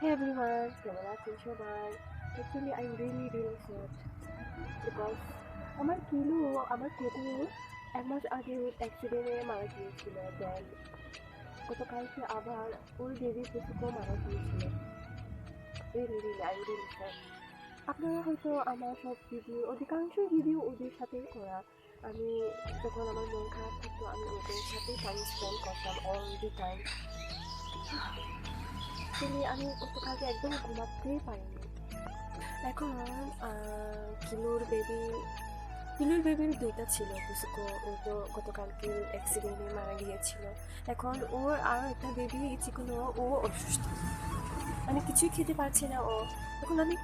Hey everyone, কেমন আছেন সবাই? Actually, I'm really sad because আমার কুকুর 1 মাস আগে অ্যাক্সিডেন্টে মারা গিয়েছিল। দেন গতকালকে আবার ওর বেবি পুচকও মারা গিয়েছিল। I'm really sad. আপনারা হয়তো আমার সব ভিডিও অধিকাংশ ভিডিও ওদের সাথেই করা। আমি যখন আমার মন খারাপ থাকতো আমি ওদের সাথেই টাইম স্পেন্ড করতাম অল দি টাইম। আমি গতকালকে একদম ঘুমাতেই পারিনি। এখন কিলোর বেবির 2টা ছিল পুচকু, ও তো গতকালকে অ্যাক্সিডেন্টে মারা গিয়েছিল। এখন ওর আরও একটা বেবি চিকুনো, ও অসুস্থ, মানে কিছুই খেতে পারছে না ও। এখন আমি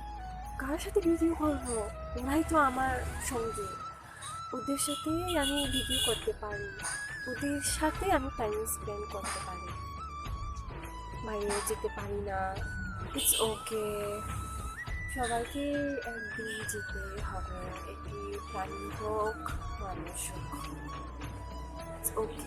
কার সাথে ভিডিও করবো? ওরাই তো আমার সঙ্গে, ওদের সাথেই আমি ভিডিও করতে পারি, ওদের সাথে আমি টাইম স্পেন্ড করতে পারি, বাইরে যেতে পারি না। ইটস ওকে, সবাইকে একদিন যেতে হবে, এটি প্রাণী হোক মানুষ হোক, ইটস ওকে।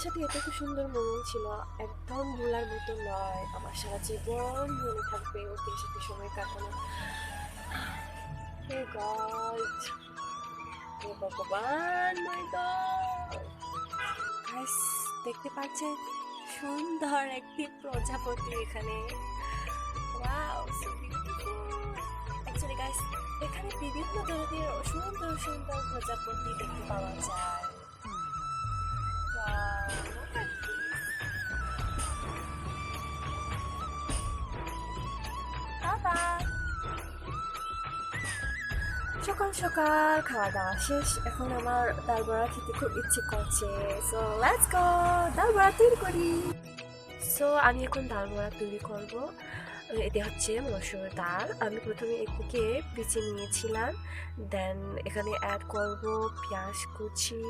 সাথে এত সুন্দর মোমেন্ট ছিল, একদম ভোলার মতো নয়। আমার সারা জীবন মনে থাকবে ওদের সাথে সময় কাটানো। হে গড, হে ভগবান, মাই গড। গাইস, দেখতে পাচ্ছেন সুন্দর একটি প্রজাপতি এখানে। Wow, so beautiful. Actually guys, এখানে বিভিন্ন ধরনের সুন্দর সুন্দর প্রজাপতি দেখতে পাওয়া যায়। সকাল সকাল খাওয়া দাওয়া শেষ, এখন আমার ডাল বড়া খেতে খুব ইচ্ছে করছে। সো লেটস গো, ডাল বড়া তৈরি করি। সো আমি এখন ডাল বড়া তৈরি করবো। এটা হচ্ছে মসুর ডাল। আমি প্রথমে একদিকে পিচে নিয়েছিলাম, দেন এখানে অ্যাড করব পেঁয়াজ কুচি।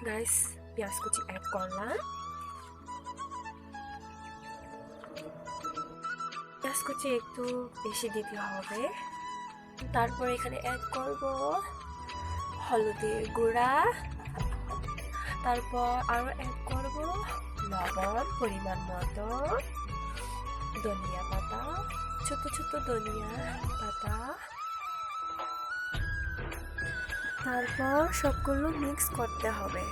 গাইস, পেঁয়াজ কুচি অ্যাড করলাম। পেঁয়াজ কুচি একটু বেশি দিতে হবে। তারপর এখানে অ্যাড করব হলুদের গুঁড়া, তারপর আরও অ্যাড করব লবণ পরিমাণ মতো, ধনিয়া পাতা, ছোট ছোট ধনিয়া পাতা। তারপর সবগুলো মিক্স করতে হবে।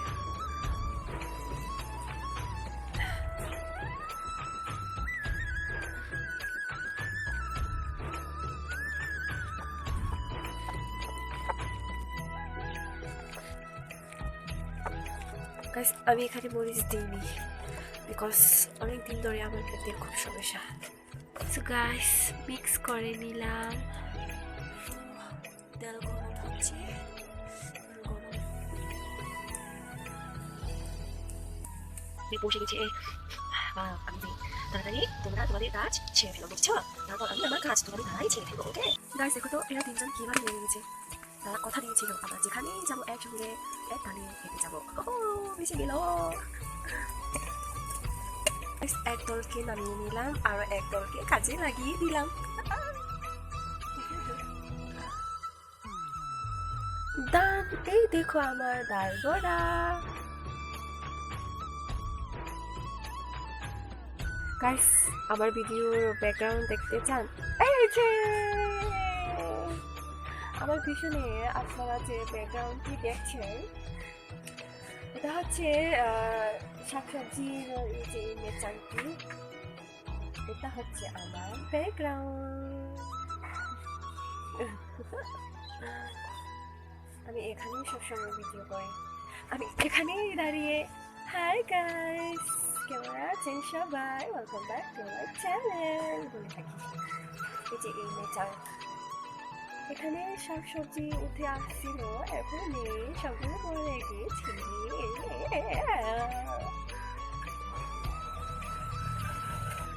আমি এখানে মরিচ দিইনি, বিকজ অনেকদিন ধরে আমার পেটের খুব সমস্যা। সো গাইস, মিক্স করে নিলাম। তেল গরম হচ্ছে, বসে গেছে। আমি তাড়াতাড়ি তোমরা তোমাদের কাজ ছেড়ে ফেলো, বুঝছো? তারপর আমি আমার কাজ তোমাদের তাড়াতাড়ি ছেড়ে ফেলবো, ওকে? গাইস, দেখো তো এরা 3জন কিভাবে লেগে গেছে। তারা কথা দিয়েছিল আমরা যেখানে যাবো একসঙ্গে এক কানে হেঁটে যাবো। ও বেশি গেল। এক দলকে নামিয়ে নিলাম, আরো এক দলকে কাজে লাগিয়ে দিলাম। দান, এই দেখো আমার ডাল বড়া। গাইস, আমার ভিডিওর ব্যাকগ্রাউন্ড দেখতে চান? এই যে আমার পিছনে আপনারা যে ব্যাকগ্রাউন্ডটি দেখছেন, এটা হচ্ছে শাকসবজির যে মেচাংটি। এটা হচ্ছে আমার ব্যাকগ্রাউন্ড। আমি এখানেই সবসময় ভিডিও করি, আমি এখানেই দাঁড়িয়ে হাই গাইস কেমন আছেন সবাই, welcome back to my channel বলে থাকি। এই যে এই মেচাং, এখানে সব সবজি উঠে আসছিল, এখন সবগুলো পরে গিয়েছি।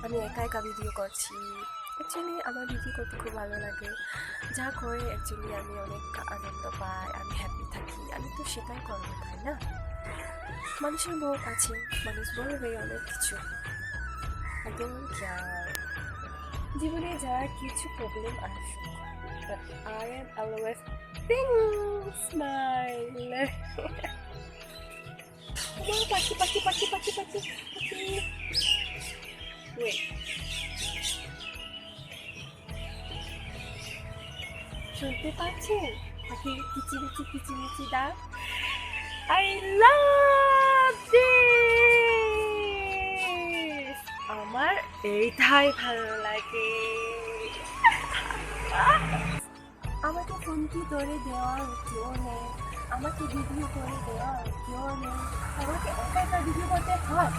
আমি একা একা ভিডিও করছি। অ্যাকচুয়ালি আমার ভিডিও করতে খুব ভালো লাগে, যা করে অ্যাকচুয়ালি আমি অনেক আনন্দ পাই, আমি হ্যাপি থাকি, আমি তো সেটাই করবো, তাই না? মানুষের মুখ আছে, মানুষ বলবে অনেক কিছু, I don't care. জীবনে যার কিছু প্রবলেম আসুক, but I am always smile. পাখি পাখি পাখি পাখি পাখি পাখি, wait, শুনতে পাচ্ছেন পাখির কিচিমিচি কিচিমিচি ডাক? I love this. আমার এইটাই ভালো লাগে। আমাকে ফোনটি ধরে দেওয়ার কেউ নেই, আমাকে ভিডিও করে দেওয়ার কেউ নেই, আমাকে একা একা ভিডিও করতে হয়।